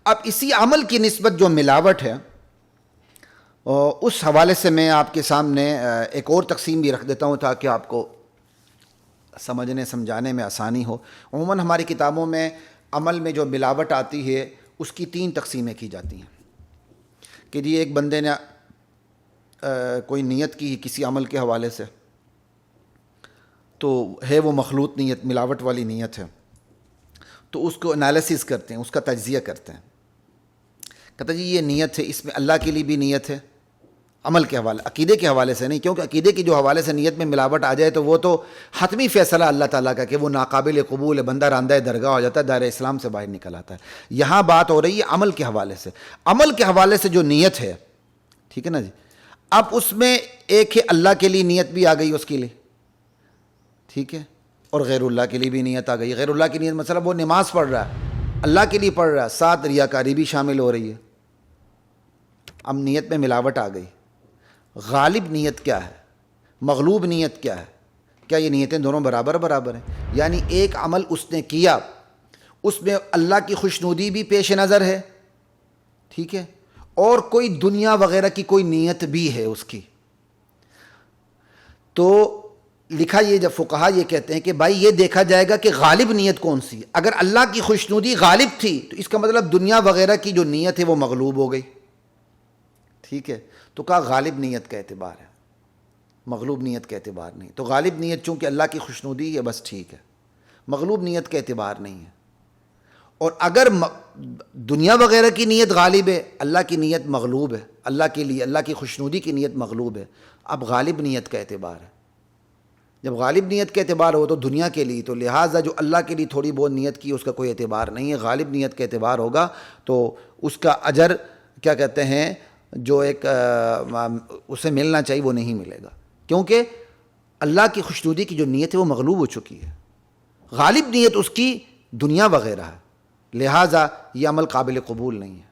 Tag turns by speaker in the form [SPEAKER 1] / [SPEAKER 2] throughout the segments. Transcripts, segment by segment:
[SPEAKER 1] اب اسی عمل کی نسبت جو ملاوٹ ہے اس حوالے سے میں آپ کے سامنے ایک اور تقسیم بھی رکھ دیتا ہوں تاکہ آپ کو سمجھنے سمجھانے میں آسانی ہو۔ عموماً ہماری کتابوں میں عمل میں جو ملاوٹ آتی ہے اس کی 3 تقسیمیں کی جاتی ہیں کہ جی ایک بندے نے کوئی نیت کی کسی عمل کے حوالے سے، تو ہے وہ مخلوط نیت، ملاوٹ والی نیت ہے، تو اس کو انالیسس کرتے ہیں، اس کا تجزیہ کرتے ہیں، کہتا جی یہ نیت ہے، اس میں اللہ کے لیے بھی نیت ہے، عمل کے حوالے، عقیدے کے حوالے سے نہیں، کیونکہ عقیدے کی جو حوالے سے نیت میں ملاوٹ آ جائے تو وہ تو حتمی فیصلہ اللہ تعالیٰ کا کہ وہ ناقابل قبول ہے، بندہ راندہ درگاہ ہو جاتا ہے، دائرہ اسلام سے باہر نکل آتا ہے۔ یہاں بات ہو رہی ہے عمل کے حوالے سے۔ عمل کے حوالے سے جو نیت ہے، ٹھیک ہے نا جی، اب اس میں ایک ہے اللہ کے لیے نیت بھی آ گئی اس کے لیے، ٹھیک ہے، اور غیر اللہ کے لیے بھی نیت آ گئی۔ غیر اللہ کی نیت مثلا وہ نماز پڑھ رہا ہے، اللہ کے لیے پڑھ رہا ہے، ساتھ ریاکاری بھی شامل ہو رہی ہے، اب نیت میں ملاوٹ آ گئی۔ غالب نیت کیا ہے، مغلوب نیت کیا ہے؟ کیا یہ نیتیں دونوں برابر ہیں؟ یعنی ایک عمل اس نے کیا، اس میں اللہ کی خوشنودی بھی پیش نظر ہے، ٹھیک ہے، اور کوئی دنیا وغیرہ کی کوئی نیت بھی ہے اس کی، تو لکھا یہ جب فقہا یہ کہتے ہیں کہ بھائی یہ دیکھا جائے گا کہ غالب نیت کون سی ہے۔ اگر اللہ کی خوشنودی غالب تھی تو اس کا مطلب دنیا وغیرہ کی جو نیت ہے وہ مغلوب ہو گئی، ٹھیک ہے، تو کہا غالب نیت کا اعتبار ہے، مغلوب نیت کا اعتبار نہیں۔ تو غالب نیت چونکہ اللہ کی خوشنودی ہے بس ٹھیک ہے، مغلوب نیت کا اعتبار نہیں ہے۔ اور اگر دنیا وغیرہ کی نیت غالب ہے، اللہ کی نیت مغلوب ہے، اللہ کے لیے اللہ کی خوشنودی کی نیت مغلوب ہے، اب غالب نیت کا اعتبار ہے۔ جب غالب نیت کا اعتبار ہو تو دنیا کے لیے، تو لہٰذا جو اللہ کے لیے تھوڑی بہت نیت کی اس کا کوئی اعتبار نہیں ہے۔ غالب نیت کا اعتبار ہوگا تو اس کا اجر کیا کہتے ہیں، جو ایک اسے ملنا چاہیے وہ نہیں ملے گا، کیونکہ اللہ کی خوشنودی کی جو نیت ہے وہ مغلوب ہو چکی ہے۔ غالب نیت اس کی دنیا وغیرہ ہے، لہٰذا یہ عمل قابل قبول نہیں ہے،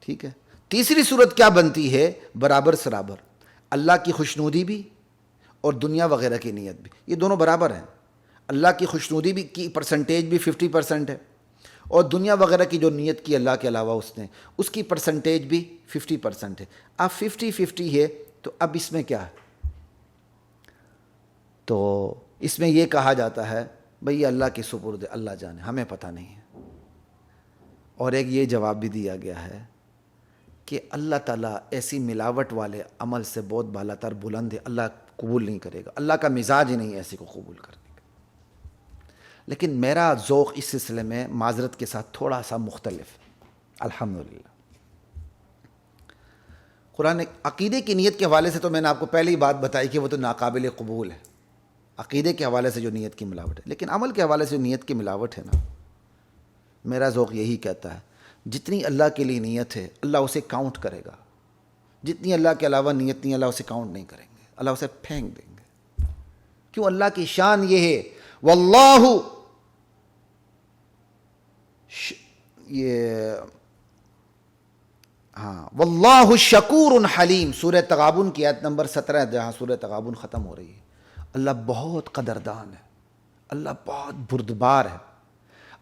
[SPEAKER 1] ٹھیک ہے۔ تیسری صورت کیا بنتی ہے، برابر سرابر، اللہ کی خوشنودی بھی اور دنیا وغیرہ کی نیت بھی، یہ دونوں برابر ہیں۔ اللہ کی خوشنودی بھی کی پرسنٹیج بھی 50% ہے، اور دنیا وغیرہ کی جو نیت کی اللہ کے علاوہ اس نے، اس کی پرسنٹیج بھی 50% ہے۔ اب 50-50 ہے تو اب اس میں کیا ہے؟ تو اس میں یہ کہا جاتا ہے بھئی اللہ کے سپرد ہے، اللہ جانے، ہمیں پتہ نہیں ہے۔ اور ایک یہ جواب بھی دیا گیا ہے کہ اللہ تعالیٰ ایسی ملاوٹ والے عمل سے بہت بالا تر بلند ہے، اللہ قبول نہیں کرے گا، اللہ کا مزاج ہی نہیں ایسے کو قبول کرنے کا۔ لیکن میرا ذوق اس سلسلے میں معذرت کے ساتھ تھوڑا سا مختلف ہے، الحمدللہ۔ قرآن عقیدے کی نیت کے حوالے سے تو میں نے آپ کو پہلے ہی بات بتائی کہ وہ تو ناقابل قبول ہے، عقیدے کے حوالے سے جو نیت کی ملاوٹ ہے، لیکن عمل کے حوالے سے جو نیت کی ملاوٹ ہے نا، میرا ذوق یہی کہتا ہے جتنی اللہ کے لیے نیت ہے اللہ اسے کاؤنٹ کرے گا، جتنی اللہ کے علاوہ نیت نہیں اللہ اسے کاؤنٹ نہیں کریں گے، اللہ اسے پھینک دیں گے۔ کیوں؟ اللہ کی شان یہ ہے، واللہ واللہ شکور حلیم، سورہ تغابن کی آیت نمبر 17 جہاں سورہ تغابن ختم ہو رہی ہے۔ اللہ بہت قدردان ہے، اللہ بہت بردبار ہے،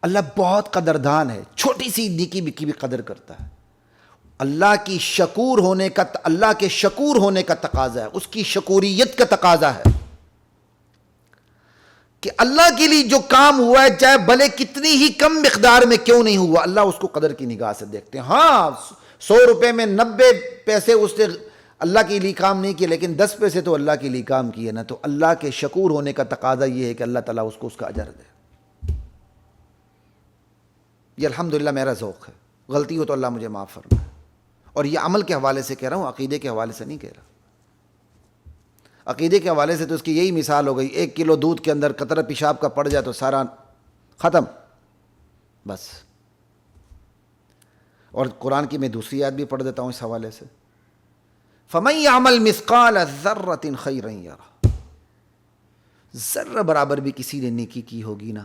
[SPEAKER 1] اللہ بہت قدردان ہے، چھوٹی سی نیکی کی بھی قدر کرتا ہے۔ اللہ کی شکور ہونے کا، اللہ کے شکور ہونے کا تقاضا ہے، اس کی شکوریت کا تقاضا ہے کہ اللہ کے لیے جو کام ہوا ہے چاہے بھلے کتنی ہی کم مقدار میں کیوں نہیں ہوا، اللہ اس کو قدر کی نگاہ سے دیکھتے ہیں۔ ہاں 100 روپے میں 90 پیسے اس نے اللہ کے لیے کام نہیں کیے، لیکن 10 پیسے تو اللہ کے لیے کام کیے نا، تو اللہ کے شکور ہونے کا تقاضا یہ ہے کہ اللہ تعالیٰ اس کو اس کا اجر دے۔ یہ الحمدللہ میرا ذوق ہے، غلطی ہو تو اللہ مجھے معاف فرمائے، اور یہ عمل کے حوالے سے کہہ رہا ہوں، عقیدے کے حوالے سے نہیں کہہ رہا۔ عقیدے کے حوالے سے تو اس کی یہی مثال ہو گئی، 1 کلو دودھ کے اندر قطرہ پیشاب کا پڑ جائے تو سارا ختم، بس۔ اور قرآن کی میں دوسری آیت بھی پڑھ دیتا ہوں اس حوالے سے، فَمَن يَعْمَلْ مِثْقَالَ ذَرَّةٍ خَيْرًا يَرَهُ، ذرہ برابر بھی کسی نے نیکی کی ہوگی نا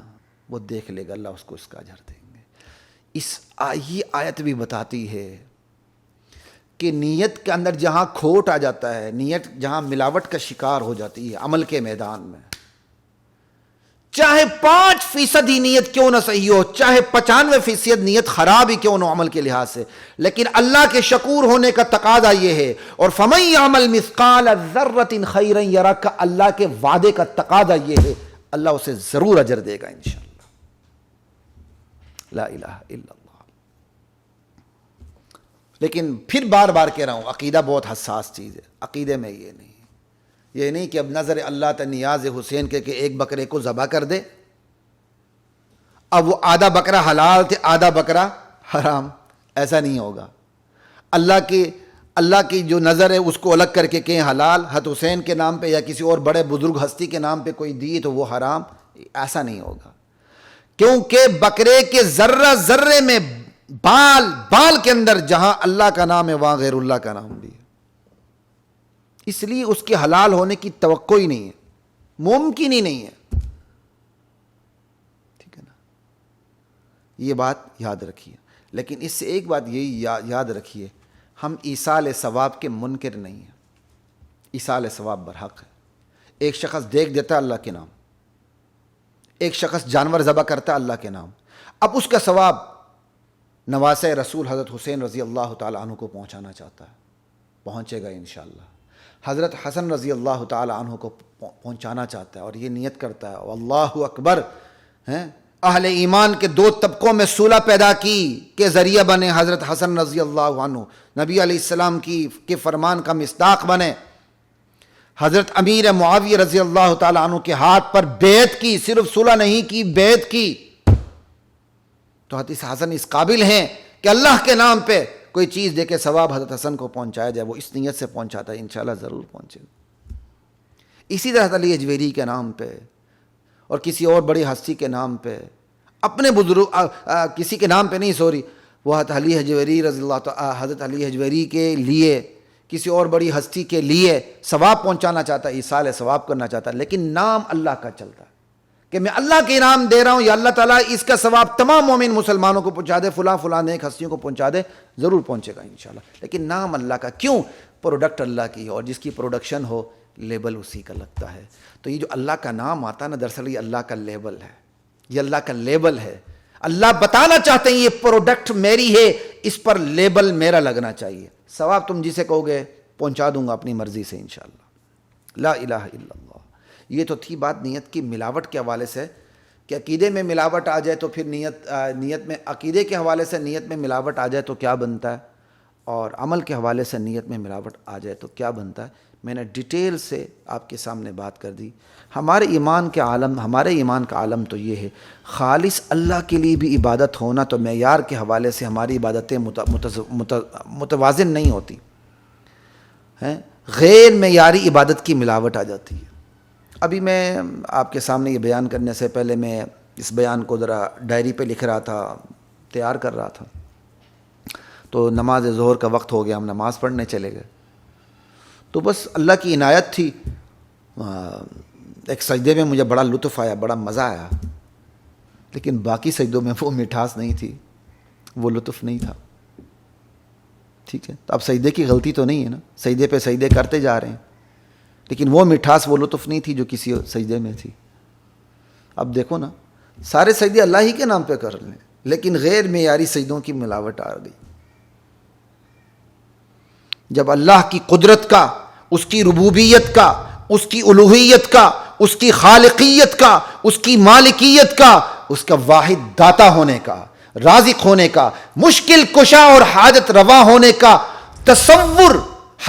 [SPEAKER 1] وہ دیکھ لے گا، اللہ اس کو اس کا اجر دیں گے۔ یہ آیت بھی بتاتی ہے کہ نیت کے اندر جہاں کھوٹ آ جاتا ہے، نیت جہاں ملاوٹ کا شکار ہو جاتی ہے عمل کے میدان میں، چاہے 5% ہی نیت کیوں نہ صحیح ہو، چاہے 95% نیت خراب ہی کیوں نہ عمل کے لحاظ سے، لیکن اللہ کے شکور ہونے کا تقاضا یہ ہے. اور فَمَن يَعْمَلْ مِثْقَالَ ذَرَّةٍ خَيْرًا يَرَهُ کا اللہ کے وعدے کا تقاضا یہ ہے، اللہ اسے ضرور اجر دے گا انشاءاللہ. لا الہ الا اللہ. لیکن پھر بار بار کہہ رہا ہوں، عقیدہ بہت حساس چیز ہے. عقیدے میں یہ نہیں کہ اب نظر اللہ تا نیاز حسین کے کہ ایک بکرے کو ذبح کر دے، اب وہ آدھا بکرا حلال تھے آدھا بکرا حرام، ایسا نہیں ہوگا. اللہ کی جو نظر ہے اس کو الگ کر کے کہیں حلال، حضرت حسین کے نام پہ یا کسی اور بڑے بزرگ ہستی کے نام پہ کوئی دی تو وہ حرام، ایسا نہیں ہوگا. کیونکہ بکرے کے ذرہ ذرے میں بال کے اندر جہاں اللہ کا نام ہے وہاں غیر اللہ کا نام بھی ہے، اس لیے اس کے حلال ہونے کی توقع ہی نہیں ہے، ممکن ہی نہیں ہے. ٹھیک ہے نا، یہ بات یاد رکھیے. لیکن اس سے ایک بات یہی یاد رکھیے، ہم ایصال ثواب کے منکر نہیں ہیں. ایصال ثواب برحق ہے. ایک شخص دیکھ دیتا ہے اللہ کے نام، ایک شخص جانور ذبح کرتا ہے اللہ کے نام، اب اس کا ثواب نواسہ رسول حضرت حسین رضی اللہ تعالی عنہ کو پہنچانا چاہتا ہے، پہنچے گا انشاءاللہ. حضرت حسن رضی اللہ تعالی عنہ کو پہنچانا چاہتا ہے اور یہ نیت کرتا ہے، اللہ اکبر. اہل ایمان کے 2 طبقوں میں صلح پیدا کی کے ذریعہ بنے حضرت حسن رضی اللہ عنہ، نبی علیہ السلام کے فرمان کا مصداق بنے. حضرت امیر معاویہ رضی اللہ تعالی عنہ کے ہاتھ پر بیعت کی، صرف صلح نہیں کی، بیعت کی. تو حضرت حسن اس قابل ہیں کہ اللہ کے نام پہ کوئی چیز دے کے ثواب حضرت حسن کو پہنچایا جائے، وہ اس نیت سے پہنچاتا ہے، انشاءاللہ ضرور پہنچے گا. اسی طرح علی اجویری کے نام پہ اور کسی اور بڑی ہستی کے نام پہ، اپنے بزرگ کسی کے نام پہ نہیں، وہ حضرت علی اجویری رضی اللہ تعالی، حضرت علی اجویری کے لیے کسی اور بڑی ہستی کے لیے ثواب پہنچانا چاہتا ہے، ایصال ثواب کرنا چاہتا ہے، لیکن نام اللہ کا چلتا ہے کہ میں اللہ کے انعام دے رہا ہوں، یا اللہ تعالیٰ اس کا ثواب تمام مومن مسلمانوں کو پہنچا دے، فلاں نیک ہستیوں کو پہنچا دے، ضرور پہنچے گا انشاءاللہ. لیکن نام اللہ کا کیوں؟ پروڈکٹ اللہ کی ہے، اور جس کی پروڈکشن ہو لیبل اسی کا لگتا ہے. تو یہ جو اللہ کا نام آتا ہے نا، دراصل یہ اللہ کا لیبل ہے، یہ اللہ کا لیبل ہے. اللہ بتانا چاہتے ہیں یہ پروڈکٹ میری ہے، اس پر لیبل میرا لگنا چاہیے. ثواب تم جسے کہو گے پہنچا دوں گا اپنی مرضی سے انشاءاللہ. لا الہ الا اللہ. یہ تو تھی بات نیت کی ملاوٹ کے حوالے سے، کہ عقیدے میں ملاوٹ آ جائے تو پھر نیت میں، عقیدے کے حوالے سے نیت میں ملاوٹ آ جائے تو کیا بنتا ہے، اور عمل کے حوالے سے نیت میں ملاوٹ آ جائے تو کیا بنتا ہے. میں نے ڈیٹیل سے آپ کے سامنے بات کر دی. ہمارے ایمان کا عالم تو یہ ہے، خالص اللہ کے لیے بھی عبادت ہونا تو معیار کے حوالے سے ہماری عبادتیں متوازن نہیں ہوتی ہیں، غیر معیاری عبادت کی ملاوٹ آ جاتی ہے. ابھی میں آپ کے سامنے یہ بیان کرنے سے پہلے میں اس بیان کو ذرا ڈائری پہ لکھ رہا تھا، تیار کر رہا تھا، تو نماز ظہر کا وقت ہو گیا، ہم نماز پڑھنے چلے گئے. تو بس اللہ کی عنایت تھی، ایک سجدے میں مجھے بڑا لطف آیا، بڑا مزہ آیا، لیکن باقی سجدوں میں وہ مٹھاس نہیں تھی، وہ لطف نہیں تھا. ٹھیک ہے، تو اب سجدے کی غلطی تو نہیں ہے نا، سجدے پہ سجدے کرتے جا رہے ہیں، لیکن وہ مٹھاس، وہ لطف نہیں تھی جو کسی سجدے میں تھی. اب دیکھو نا، سارے سجدے اللہ ہی کے نام پہ کر لیں، لیکن غیر معیاری سجدوں کی ملاوٹ آ گئی. جب اللہ کی قدرت کا، اس کی ربوبیت کا، اس کی الوہیت کا، اس کی خالقیت کا، اس کی مالکیت کا، اس کا واحد داتا ہونے کا، رازق ہونے کا، مشکل کشا اور حاجت روا ہونے کا تصور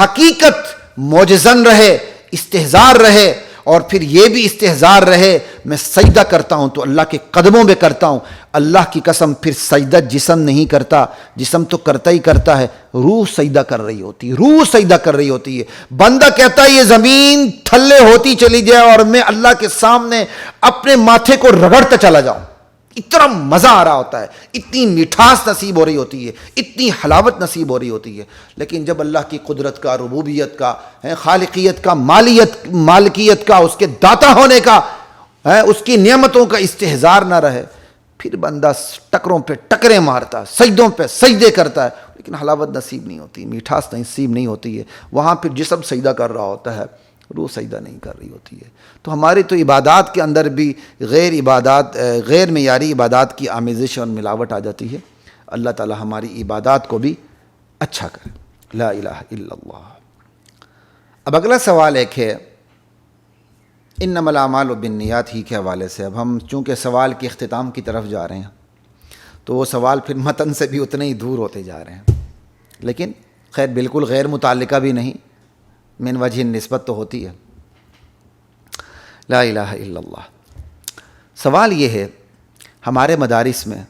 [SPEAKER 1] حقیقت معجزن رہے، استحضار رہے، اور پھر یہ بھی استحضار رہے میں سجدہ کرتا ہوں تو اللہ کے قدموں میں کرتا ہوں. اللہ کی قسم پھر سجدہ جسم نہیں کرتا، جسم تو کرتا ہی کرتا ہے، روح سجدہ کر رہی ہوتی ہے، روح سجدہ کر رہی ہوتی ہے. بندہ کہتا ہے یہ زمین تھلے ہوتی چلی جائے اور میں اللہ کے سامنے اپنے ماتھے کو رگڑتا چلا جاؤں، اتنا مزہ آ رہا ہوتا ہے، اتنی مٹھاس نصیب ہو رہی ہوتی ہے، اتنی حلاوت نصیب ہو رہی ہوتی ہے. لیکن جب اللہ کی قدرت کا، ربوبیت کا، خالقیت کا، مالکیت کا، اس کے داتا ہونے کا، اس کی نعمتوں کا استحضار نہ رہے، پھر بندہ ٹکروں پہ ٹکریں مارتا، سجدوں پہ سجدے کرتا ہے، لیکن حلاوت نصیب نہیں ہوتی، مٹھاس نصیب نہیں ہوتی ہے. وہاں پھر جسم سجدہ کر رہا ہوتا ہے، روح سجدہ نہیں کر رہی ہوتی ہے. تو ہماری تو عبادات کے اندر بھی غیر معیاری عبادات کی آمیزش اور ملاوٹ آ جاتی ہے. اللہ تعالی ہماری عبادات کو بھی اچھا کرے. لا الہ الا اللہ. اب اگلا سوال ایک ہے انما الاعمال بالنیات ہی کے حوالے سے. اب ہم چونکہ سوال کے اختتام کی طرف جا رہے ہیں تو وہ سوال پھر متن سے بھی اتنے ہی دور ہوتے جا رہے ہیں، لیکن خیر بالکل غیر متعلقہ بھی نہیں، من وجہ نسبت تو ہوتی ہے. لا الہ الا اللہ. سوال یہ ہے، ہمارے مدارس میں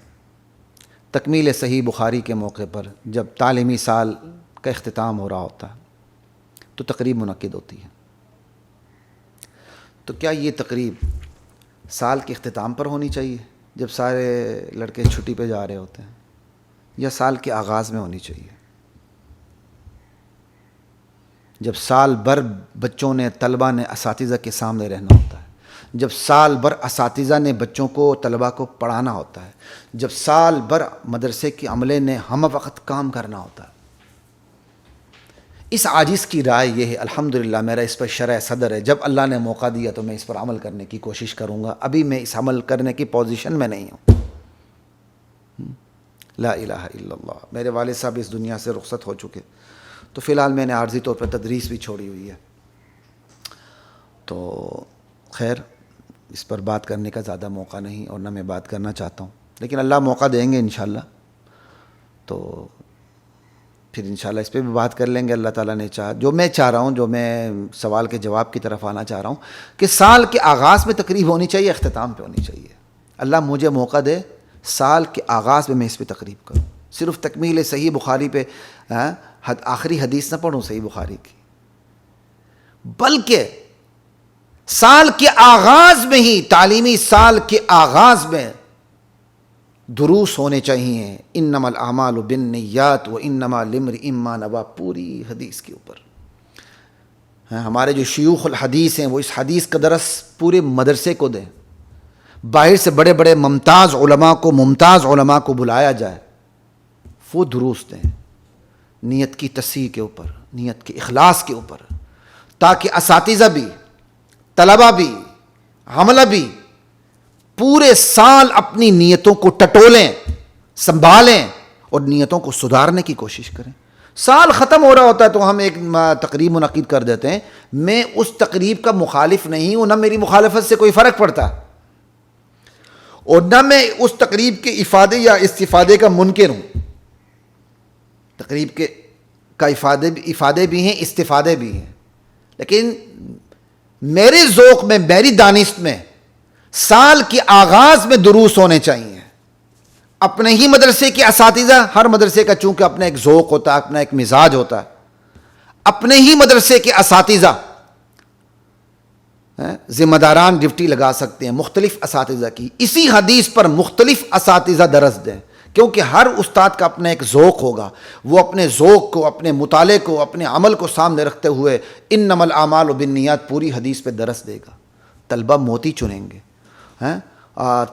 [SPEAKER 1] تکمیل صحیح بخاری کے موقع پر جب تعلیمی سال کا اختتام ہو رہا ہوتا ہے تو تقریب منعقد ہوتی ہے. تو کیا یہ تقریب سال کے اختتام پر ہونی چاہیے جب سارے لڑکے چھٹی پہ جا رہے ہوتے ہیں، یا سال کے آغاز میں ہونی چاہیے جب سال بھر بچوں نے طلبہ نے اساتذہ کے سامنے رہنا ہوتا ہے، جب سال بھر اساتذہ نے بچوں کو طلبہ کو پڑھانا ہوتا ہے، جب سال بھر مدرسے کے عملے نے ہم وقت کام کرنا ہوتا ہے؟ اس عاجز کی رائے یہ ہے، الحمدللہ میرا اس پر شرح صدر ہے، جب اللہ نے موقع دیا تو میں اس پر عمل کرنے کی کوشش کروں گا. ابھی میں اس عمل کرنے کی پوزیشن میں نہیں ہوں. لا الہ الا اللہ. میرے والد صاحب اس دنیا سے رخصت ہو چکے، تو فی الحال میں نے عارضی طور پر تدریس بھی چھوڑی ہوئی ہے. تو خیر اس پر بات کرنے کا زیادہ موقع نہیں، اور نہ میں بات کرنا چاہتا ہوں، لیکن اللہ موقع دیں گے انشاءاللہ تو پھر انشاءاللہ اس پہ بھی بات کر لیں گے اللہ تعالیٰ نے چاہا. جو میں چاہ رہا ہوں، جو میں سوال کے جواب کی طرف آنا چاہ رہا ہوں کہ سال کے آغاز میں تقریب ہونی چاہیے، اختتام پہ ہونی چاہیے. اللہ مجھے موقع دے سال کے آغاز میں اس پہ تقریب کروں. صرف تکمیل صحیح بخاری پہ آخری حدیث نہ پڑھوں صحیح بخاری کی، بلکہ سال کے آغاز میں ہی، تعلیمی سال کے آغاز میں دروس ہونے چاہیے. انما الاعمال بالنیات وانما لامرئ ما نوى، پوری حدیث کے اوپر. ہمارے جو شیوخ الحدیث ہیں وہ اس حدیث کا درس پورے مدرسے کو دیں. باہر سے بڑے بڑے ممتاز علماء کو بلایا جائے، وہ دروس دیں نیت کی تصحیح کے اوپر، نیت کے اخلاص کے اوپر، تاکہ اساتذہ بھی، طلبہ بھی، عملہ بھی پورے سال اپنی نیتوں کو ٹٹولیں، سنبھالیں اور نیتوں کو سدھارنے کی کوشش کریں. سال ختم ہو رہا ہوتا ہے تو ہم ایک تقریب منعقد کر دیتے ہیں. میں اس تقریب کا مخالف نہیں ہوں، نہ میری مخالفت سے کوئی فرق پڑتا، اور نہ میں اس تقریب کے افادے یا استفادے کا منکر ہوں. تقریب کے کا افادے بھی ہیں، استفادے بھی ہیں، لیکن میرے ذوق میں، میری دانست میں سال کے آغاز میں دروس ہونے چاہیے. اپنے ہی مدرسے کے اساتذہ، ہر مدرسے کا چونکہ اپنا ایک ذوق ہوتا ہے، اپنا ایک مزاج ہوتا ہے، اپنے ہی مدرسے کے اساتذہ ذمہ داران ڈیوٹی لگا سکتے ہیں مختلف اساتذہ کی. اسی حدیث پر مختلف اساتذہ درس دیں، کیونکہ ہر استاد کا اپنا ایک ذوق ہوگا. وہ اپنے ذوق کو، اپنے مطالعے کو، اپنے عمل کو سامنے رکھتے ہوئے انما الاعمال بالنیات پوری حدیث پہ درس دے گا. طلبہ موتی چنیں گے،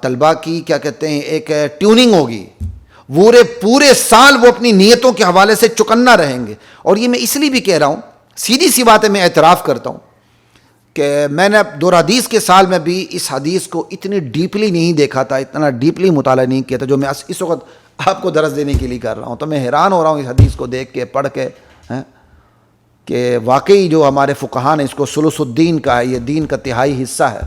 [SPEAKER 1] طلبہ کی کیا کہتے ہیں ایک ٹیوننگ ہوگی. پورے سال وہ اپنی نیتوں کے حوالے سے چکنا رہیں گے. اور یہ میں اس لیے بھی کہہ رہا ہوں، سیدھی سی بات ہے، میں اعتراف کرتا ہوں کہ میں نے دور حدیث کے سال میں بھی اس حدیث کو اتنی ڈیپلی نہیں دیکھا تھا، اتنا ڈیپلی مطالعہ نہیں کیا تھا جو میں اس وقت آپ کو درس دینے کے لیے کر رہا ہوں. تو میں حیران ہو رہا ہوں اس حدیث کو دیکھ کے، پڑھ کے، کہ واقعی جو ہمارے فقہاء نے اس کو ثلث الدین کا ہے، یہ دین کا تہائی حصہ ہے،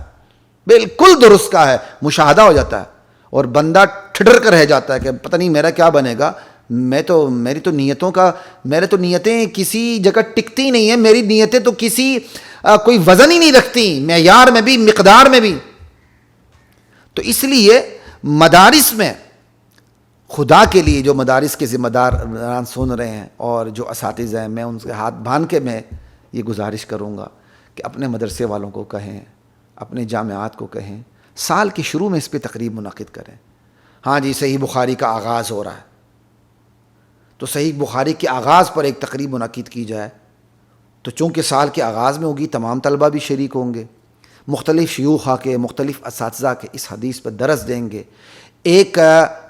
[SPEAKER 1] بالکل درست کا ہے. مشاہدہ ہو جاتا ہے اور بندہ ٹھٹر کر رہ جاتا ہے کہ پتہ نہیں میرا کیا بنے گا. میری تو نیتیں کسی جگہ ٹکتی نہیں ہیں. میری نیتیں تو کوئی وزن ہی نہیں رکھتی، معیار میں بھی، مقدار میں بھی. تو اس لیے مدارس میں خدا کے لیے جو مدارس کے ذمہ داران سن رہے ہیں اور جو اساتذہ ہیں، میں ان سے ہاتھ باندھ کے میں یہ گزارش کروں گا کہ اپنے مدرسے والوں کو کہیں، اپنے جامعات کو کہیں، سال کے شروع میں اس پہ تقریب منعقد کریں. ہاں جی، صحیح بخاری کا آغاز ہو رہا ہے تو صحیح بخاری کے آغاز پر ایک تقریب منعقد کی جائے. تو چونکہ سال کے آغاز میں ہوگی، تمام طلبہ بھی شریک ہوں گے، مختلف شیوخ کے، مختلف اساتذہ کے اس حدیث پر درس دیں گے. ایک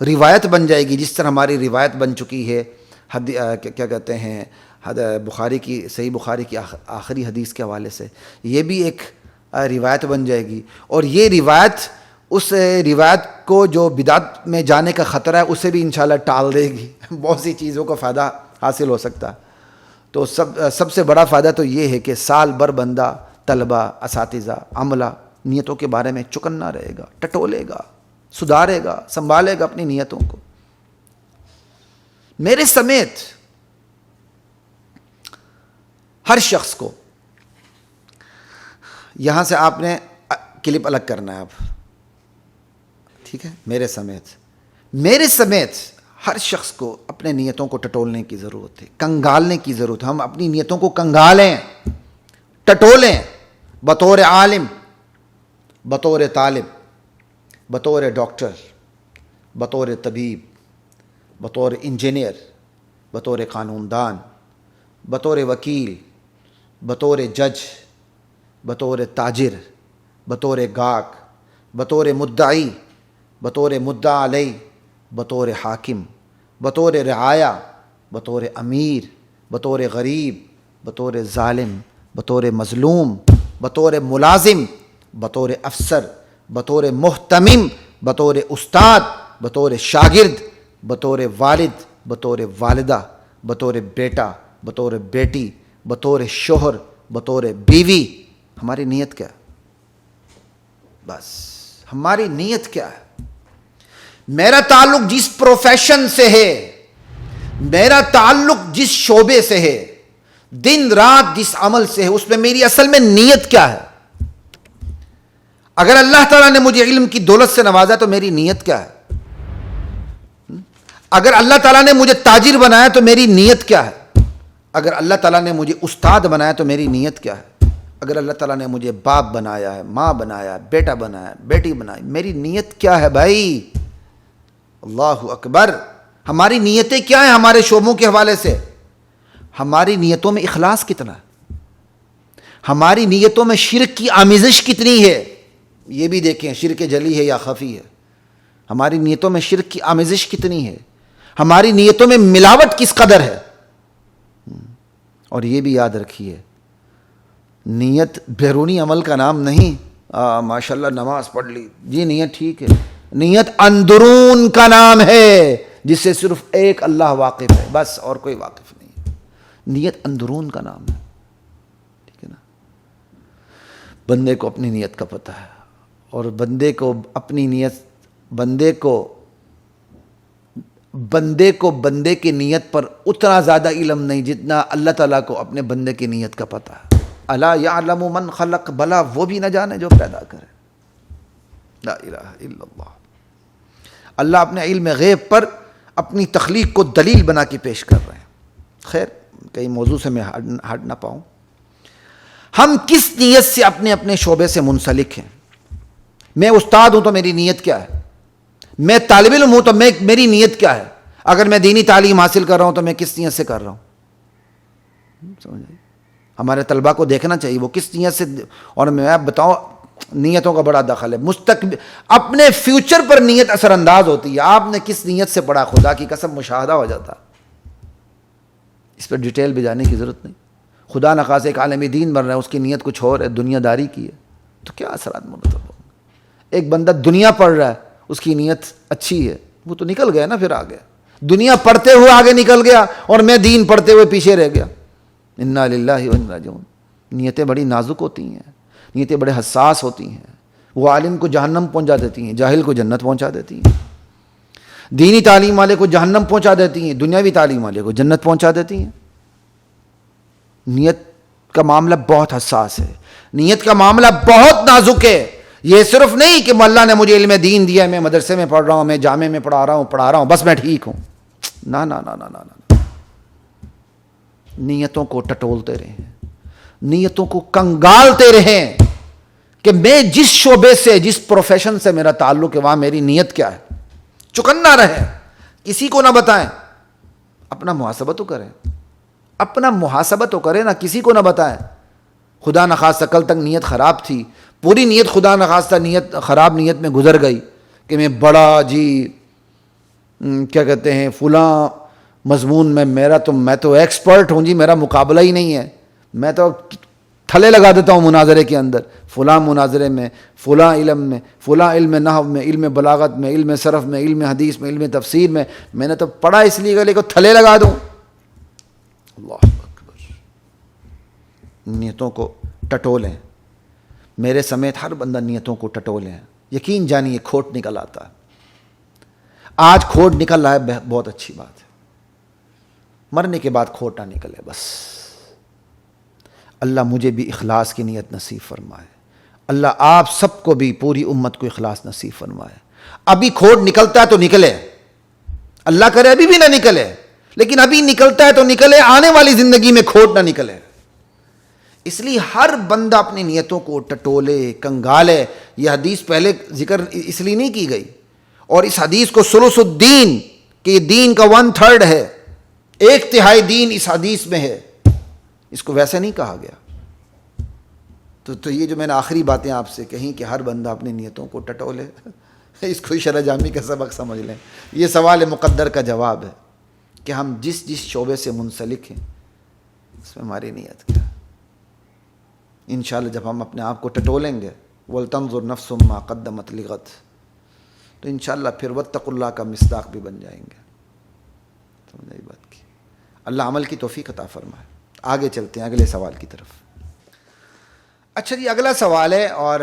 [SPEAKER 1] روایت بن جائے گی، جس طرح ہماری روایت بن چکی ہے کیا کہتے ہیں بخاری کی صحیح بخاری کی آخری حدیث کے حوالے سے یہ بھی ایک روایت بن جائے گی، اور یہ روایت اس روایت کو جو بدعت میں جانے کا خطرہ ہے اسے بھی انشاءاللہ ٹال دے گی، بہت سی چیزوں کا فائدہ حاصل ہو سکتا ہے۔ تو سب سے بڑا فائدہ تو یہ ہے کہ سال بھر بندہ طلبہ، اساتذہ، عملہ نیتوں کے بارے میں چکنا رہے گا، ٹٹولے گا، سدھارے گا، سنبھالے گا اپنی نیتوں کو۔ میرے سمیت ہر شخص کو یہاں سے آپ نے کلپ الگ کرنا ہے اب، ٹھیک ہے؟ میرے سمیت ہر شخص کو اپنے نیتوں کو ٹٹولنے کی ضرورت ہے، کنگالنے کی ضرورت ہے۔ ہم اپنی نیتوں کو کنگالیں، ٹٹولیں، بطور عالم، بطور طالب، بطور ڈاکٹر، بطور طبیب، بطور انجینئر، بطور قانون دان، بطور وکیل، بطور جج، بطور تاجر، بطور گاہک، بطور مدعی، بطور مدعا علیہ، بطور حاکم، بطور رعایا، بطور امیر، بطور غریب، بطور ظالم، بطور مظلوم، بطور ملازم، بطور افسر، بطور محتمم، بطور استاد، بطور شاگرد، بطور والد، بطور والدہ، بطور بیٹا، بطور بیٹی، بطور شوہر، بطور بیوی، ہماری نیت کیا ہے؟ بس ہماری نیت کیا ہے؟ میرا تعلق جس پروفیشن سے ہے، میرا تعلق جس شعبے سے ہے، دن رات جس عمل سے ہے، اس میں میری اصل میں نیت کیا ہے؟ اگر اللہ تعالیٰ نے مجھے علم کی دولت سے نوازا تو میری نیت کیا ہے؟ اگر اللہ تعالیٰ نے مجھے تاجر بنایا تو میری نیت کیا ہے؟ اگر اللہ تعالیٰ نے مجھے استاد بنایا تو میری نیت کیا ہے؟ اگر اللہ تعالیٰ نے مجھے باپ بنایا ہے، ماں بنایا ہے، بیٹا بنایا ہے، بیٹی بنائی، میری نیت کیا ہے بھائی؟ اللہ اکبر! ہماری نیتیں کیا ہیں ہمارے شعبوں کے حوالے سے؟ ہماری نیتوں میں اخلاص کتنا ہے؟ ہماری نیتوں میں شرک کی آمیزش کتنی ہے؟ یہ بھی دیکھیں، شرک جلی ہے یا خفی ہے۔ ہماری نیتوں میں شرک کی آمیزش کتنی ہے؟ ہماری نیتوں میں ملاوٹ کس قدر ہے؟ اور یہ بھی یاد رکھیے، نیت بیرونی عمل کا نام نہیں۔ ماشاءاللہ نماز پڑھ لی جی، نیت ٹھیک ہے، نیت اندرون کا نام ہے جس سے صرف ایک اللہ واقف ہے، بس اور کوئی واقف نہیں ہے۔ نیت اندرون کا نام ہے، ٹھیک ہے نا؟ بندے کو اپنی نیت کا پتہ ہے، اور بندے کو اپنی نیت، بندے کو بندے کی نیت پر اتنا زیادہ علم نہیں جتنا اللہ تعالیٰ کو اپنے بندے کی نیت کا پتہ ہے۔ الا یعلم من خلق، بلا وہ بھی نہ جانے جو پیدا کرے۔ لا الہ الا اللہ۔ اللہ اپنے علم غیب پر اپنی تخلیق کو دلیل بنا کے پیش کر رہے ہیں۔ خیر، کئی موضوع سے میں ہٹ نہ پاؤں۔ ہم کس نیت سے اپنے شعبے سے منسلک ہیں؟ میں استاد ہوں تو میری نیت کیا ہے؟ میں طالب علم ہوں تو میری نیت کیا ہے؟ اگر میں دینی تعلیم حاصل کر رہا ہوں تو میں کس نیت سے کر رہا ہوں؟ سمجھ آئی؟ ہمارے طلباء کو دیکھنا چاہیے وہ کس نیت سے، اور میں بتاؤں نیتوں کا بڑا دخل ہے۔ مستقبل، اپنے فیوچر پر نیت اثر انداز ہوتی ہے۔ آپ نے کس نیت سے پڑھا، خدا کی قسم مشاہدہ ہو جاتا۔ اس پر ڈیٹیل بھی جانے کی ضرورت نہیں۔ خدا نخواستہ ایک عالم دین بن رہا ہے، اس کی نیت کچھ اور ہے، دنیا داری کی ہے، تو کیا اثرات مرتب ہوں گے؟ ایک بندہ دنیا پڑھ رہا ہے، اس کی نیت اچھی ہے، وہ تو نکل گیا نا، پھر آگے دنیا پڑھتے ہوئے آگے نکل گیا، اور میں دین پڑھتے ہوئے پیچھے رہ گیا۔ انا للہ و انا راجعون۔ نیتیں بڑی نازک ہوتی ہیں، نیتیں بڑے حساس ہوتی ہیں، وہ عالم کو جہنم پہنچا دیتی ہیں، جاہل کو جنت پہنچا دیتی ہیں، دینی تعلیم والے کو جہنم پہنچا دیتی ہیں، دنیاوی تعلیم والے کو جنت پہنچا دیتی ہیں۔ نیت کا معاملہ بہت حساس ہے، نیت کا معاملہ بہت نازک ہے۔ یہ صرف نہیں کہ اللہ نے مجھے علم دین دیا ہے، میں مدرسے میں پڑھ رہا ہوں، میں جامع میں پڑھا رہا ہوں، بس میں ٹھیک ہوں۔ نا نا نا نا نا نا، نیتوں کو ٹٹولتے رہیں، نیتوں کو کنگالتے رہیں کہ میں جس شعبے سے، جس پروفیشن سے میرا تعلق ہے، وہاں میری نیت کیا ہے۔ چکنا رہیں، کسی کو نہ بتائیں، اپنا محاسبہ تو کریں، اپنا محاسبہ تو کریں نا، کسی کو نہ بتائیں۔ خدا نخواستہ کل تک نیت خراب تھی، پوری نیت خدا نخواستہ نیت خراب نیت میں گزر گئی کہ میں بڑا جی کیا کہتے ہیں فلاں مضمون میں میں تو ایکسپرٹ ہوں جی، میرا مقابلہ ہی نہیں ہے، میں تو تھلے لگا دیتا ہوں مناظرے کے اندر، فلاں مناظرے میں، فلاں علم میں، فلاں علم نحو میں، علم بلاغت میں، علم صرف میں، علم حدیث میں، علم تفسیر میں نے تو پڑھا اس لیے کہ تھلے لگا دوں. اللہ اکبر. نیتوں کو ٹٹولیں، میرے سمیت ہر بندہ نیتوں کو ٹٹولیں. یقین جانیے کھوٹ نکل آتا ہے. آج کھوٹ نکل رہا ہے، بہت اچھی بات ہے. مرنے کے بعد کھوٹ نہ نکلے بس. اللہ مجھے بھی اخلاص کی نیت نصیب فرمائے. اللہ آپ سب کو بھی، پوری امت کو اخلاص نصیب فرمائے. ابھی کھوٹ نکلتا ہے تو نکلے، اللہ کرے ابھی بھی نہ نکلے، لیکن ابھی نکلتا ہے تو نکلے، آنے والی زندگی میں کھوٹ نہ نکلے. اس لیے ہر بندہ اپنی نیتوں کو ٹٹولے، کنگالے. یہ حدیث پہلے ذکر اس لیے نہیں کی گئی، اور اس حدیث کو ثلث الدین، کہ یہ دین کا 1/3 ہے، 1/3 دین اس حدیث میں ہے، اس کو ویسے نہیں کہا گیا. تو یہ جو میں نے آخری باتیں آپ سے کہیں کہ ہر بندہ اپنی نیتوں کو ٹٹولے، اس کو شرح جامی کا سبق سمجھ لیں. یہ سوال مقدر کا جواب ہے کہ ہم جس شعبے سے منسلک ہیں اس میں ہماری نیت کیا. انشاءاللہ جب ہم اپنے آپ کو ٹٹولیں گے، وَلْتَنْظُرْ نَفْسٌ مَا قَدَّمَتْ لِغَدٍ، تو انشاءاللہ پھر وَاتَّقُوا اللَّهَ کا مصداق بھی بن جائیں گے. سمجھ بات کی. اللہ عمل کی توفیق عطا فرمائے. آگے چلتے ہیں اگلے سوال کی طرف. اچھا جی، اگلا سوال ہے اور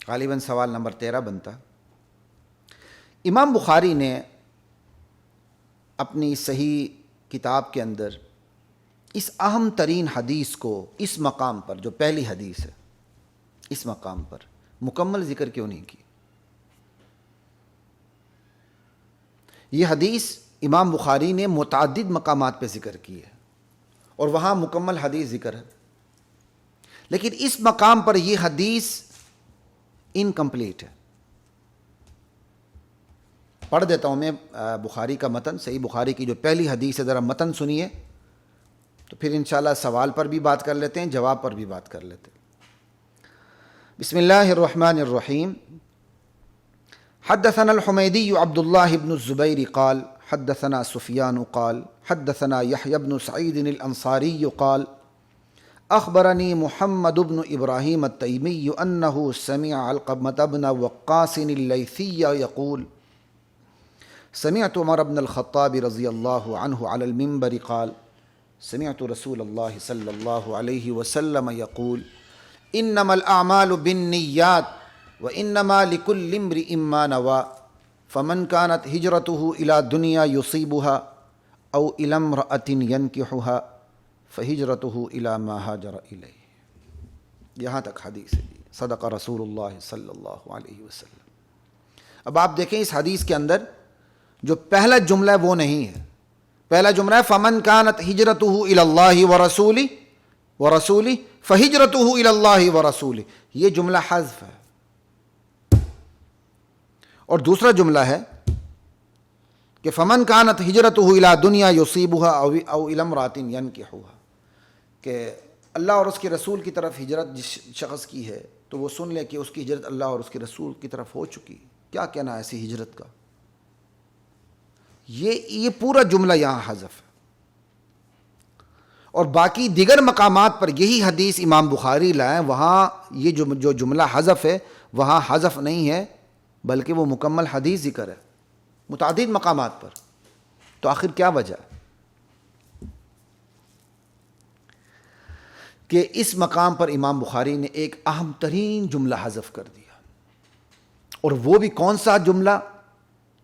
[SPEAKER 1] غالباً سوال نمبر 13 بنتا. امام بخاری نے اپنی صحیح کتاب کے اندر اس اہم ترین حدیث کو اس مقام پر، جو پہلی حدیث ہے، اس مقام پر مکمل ذکر کیوں نہیں کی؟ یہ حدیث امام بخاری نے متعدد مقامات پہ ذکر کی ہے اور وہاں مکمل حدیث ذکر ہے، لیکن اس مقام پر یہ حدیث انکمپلیٹ ہے. پڑھ دیتا ہوں میں بخاری کا متن، صحیح بخاری کی جو پہلی حدیث ہے، ذرا متن سنیے، تو پھر انشاءاللہ سوال پر بھی بات کر لیتے ہیں، جواب پر بھی بات کر لیتے ہیں. بسم اللہ الرحمن الرحیم. حدثنا الحمیدی عبد اللہ بن الزبیر قال حدثنا سفیان قال حدثنا یحیی بن سعید الانصاری قال اخبرنی محمد بن ابراہیم التیمی انہ سمع علقمة بن وقاص اللیثی یقول سمعت عمر بن الخطاب رضی اللہ عنہ علی المنبر قال سمعت رسول اللہ صلی اللہ علیہ وسلم یقول انما الاعمال بالنیات وانما لکل امرئ ما نوى فمن كانت ہجرته الى دنیا يصيبها او الى امرأة ينكحها فہجرته الى ما هاجر الیہ. یہاں تک حدیث ہے. صدق رسول اللہ صلی اللہ علیہ وسلم. اب آپ دیکھیں اس حدیث کے اندر جو پہلا جملہ ہے وہ نہیں ہے. پہلا جملہ ہے فمن كانت ہجرته الى اللہ ورسولہ فہجرته الى اللہ ورسولہ. یہ جملہ حذف ہے. اور دوسرا جملہ ہے کہ فمن كانت ہجرته الى دنیا يصيبها او الى امرأة ينكحها، کہ اللہ اور اس کے رسول کی طرف ہجرت جس شخص کی ہے تو وہ سن لے کہ اس کی ہجرت اللہ اور اس کے رسول کی طرف ہو چکی. کیا کہنا ہے ایسی ہجرت کا؟ یہ پورا جملہ یہاں حذف ہے. اور باقی دیگر مقامات پر یہی حدیث امام بخاری لائیں، وہاں یہ جو جملہ حذف ہے وہاں حذف نہیں ہے بلکہ وہ مکمل حدیث ذکر ہے متعدد مقامات پر. تو آخر کیا وجہ کہ اس مقام پر امام بخاری نے ایک اہم ترین جملہ حذف کر دیا؟ اور وہ بھی کون سا جملہ؟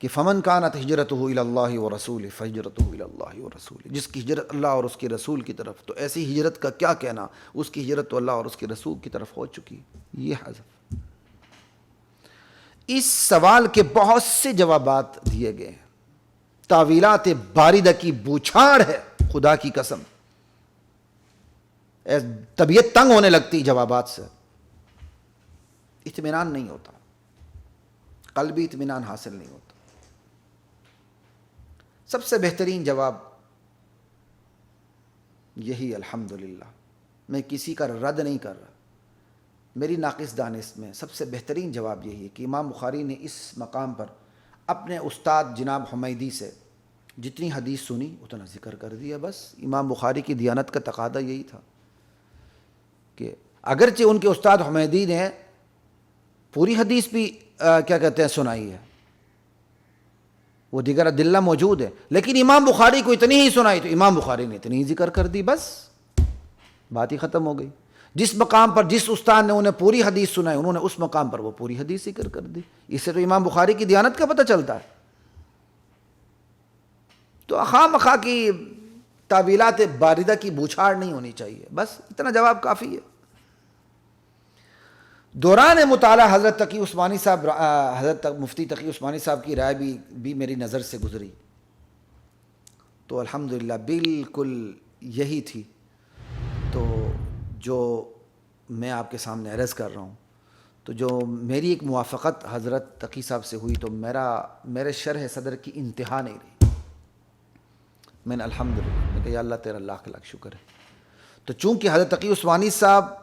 [SPEAKER 1] کہ فمن كانت ہجرتہ الی اللہ ورسولہ فہجرتہ الی اللہ ورسولہ. جس کی ہجرت اللہ اور اس کے رسول کی طرف، تو ایسی ہجرت کا کیا کہنا؟ اس کی ہجرت تو اللہ اور اس کے رسول کی طرف ہو چکی. یہ حذف. اس سوال کے بہت سے جوابات دیے گئے ہیں. تاویلات باردہ کی بوچھاڑ ہے، خدا کی قسم. طبیعت تنگ ہونے لگتی جوابات سے، اطمینان نہیں ہوتا، قلبی اطمینان حاصل نہیں ہوتا. سب سے بہترین جواب یہی الحمدللہ. میں کسی کا رد نہیں کر رہا، میری ناقص دانست میں سب سے بہترین جواب یہی ہے کہ امام بخاری نے اس مقام پر اپنے استاد جناب حمیدی سے جتنی حدیث سنی اتنا ذکر کر دیا بس. امام بخاری کی دیانت کا تقاضا یہی تھا کہ اگرچہ ان کے استاد حمیدی نے پوری حدیث بھی کیا کہتے ہیں سنائی ہے, وہ دیگر ادلہ موجود ہے, لیکن امام بخاری کو اتنی ہی سنائی تو امام بخاری نے اتنی ہی ذکر کر دی, بس بات ہی ختم ہو گئی. جس مقام پر جس استاد نے انہیں پوری حدیث سنائی انہوں نے اس مقام پر وہ پوری حدیث ذکر کر دی. اس سے تو امام بخاری کی دیانت کا پتہ چلتا ہے. تو خواہ مخواہ کی تعویلات باردہ کی بوچھاڑ نہیں ہونی چاہیے, بس اتنا جواب کافی ہے. دوران مطالعہ حضرت تقی عثمانی صاحب, حضرت مفتی تقی عثمانی صاحب کی رائے بھی میری نظر سے گزری, تو الحمدللہ بالکل یہی تھی. تو جو میں آپ کے سامنے عرض کر رہا ہوں, تو جو میری ایک موافقت حضرت تقی صاحب سے ہوئی تو میرے شرح صدر کی انتہا نہیں رہی. میں نے الحمدللہ میں کہ یا اللہ تیرا لاکھ لاکھ شکر ہے. تو چونکہ حضرت تقی عثمانی صاحب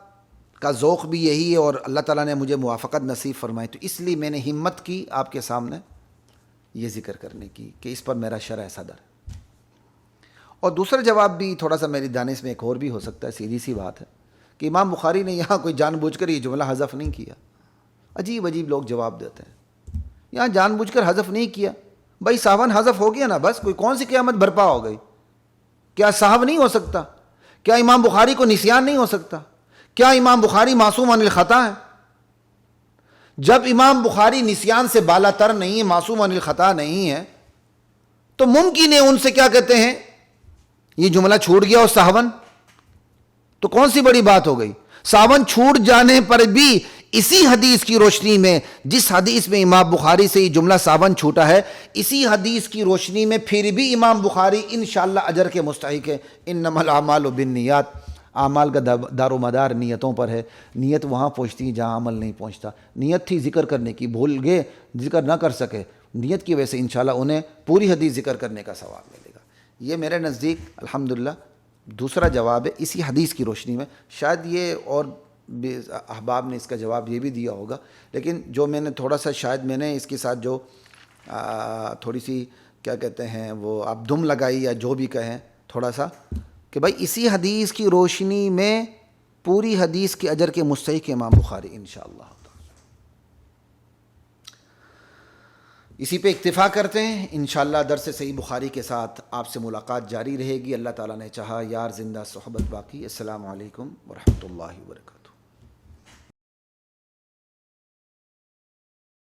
[SPEAKER 1] کا ذوق بھی یہی ہے اور اللہ تعالیٰ نے مجھے موافقت نصیب فرمائی, تو اس لیے میں نے ہمت کی آپ کے سامنے یہ ذکر کرنے کی کہ اس پر میرا شرح صدر ہے. اور دوسرا جواب بھی تھوڑا سا میری دانش میں ایک اور بھی ہو سکتا ہے, سیدھی سی بات ہے کہ امام بخاری نے یہاں کوئی جان بوجھ کر یہ جملہ حذف نہیں کیا. عجیب عجیب لوگ جواب دیتے ہیں, یہاں جان بوجھ کر حذف نہیں کیا. بھائی ساون حذف ہو گیا نا, بس کوئی کون سی قیامت برپا ہو گئی؟ کیا صاحب نہیں ہو سکتا؟ کیا امام بخاری کو نسیان نہیں ہو سکتا؟ کیا امام بخاری معصوم عن الخطا ہے؟ جب امام بخاری نسیان سے بالا تر نہیں ہے, معصوم عن الخطا نہیں ہے, تو ممکن ہے ان سے کیا کہتے ہیں یہ جملہ چھوٹ گیا اور ساون, تو کون سی بڑی بات ہو گئی؟ ساون چھوٹ جانے پر بھی اسی حدیث کی روشنی میں, جس حدیث میں امام بخاری سے یہ جملہ ساون چھوٹا ہے, اسی حدیث کی روشنی میں پھر بھی امام بخاری انشاءاللہ اجر کے مستحق ہے. انما الاعمال بالنیات, اعمال کا دار و مدار نیتوں پر ہے. نیت وہاں پہنچتی ہے جہاں عمل نہیں پہنچتا. نیت تھی ذکر کرنے کی, بھول گئے, ذکر نہ کر سکے, نیت کی وجہ سے انشاءاللہ انہیں پوری حدیث ذکر کرنے کا ثواب ملے گا. یہ میرے نزدیک الحمدللہ دوسرا جواب ہے اسی حدیث کی روشنی میں. شاید یہ اور احباب نے اس کا جواب یہ بھی دیا ہوگا, لیکن جو میں نے تھوڑا سا شاید میں نے اس کے ساتھ جو تھوڑی سی کیا کہتے ہیں وہ آپ دم لگائی یا جو بھی کہیں تھوڑا سا, کہ بھائی اسی حدیث کی روشنی میں پوری حدیث کے اجر کے مستحق امام بخاری انشاءاللہ. اسی پہ اکتفا کرتے ہیں. انشاءاللہ درس صحیح بخاری کے ساتھ آپ سے ملاقات جاری رہے گی, اللہ تعالیٰ نے چاہا. یار زندہ صحبت باقی. السلام علیکم ورحمۃ اللہ وبرکاتہ.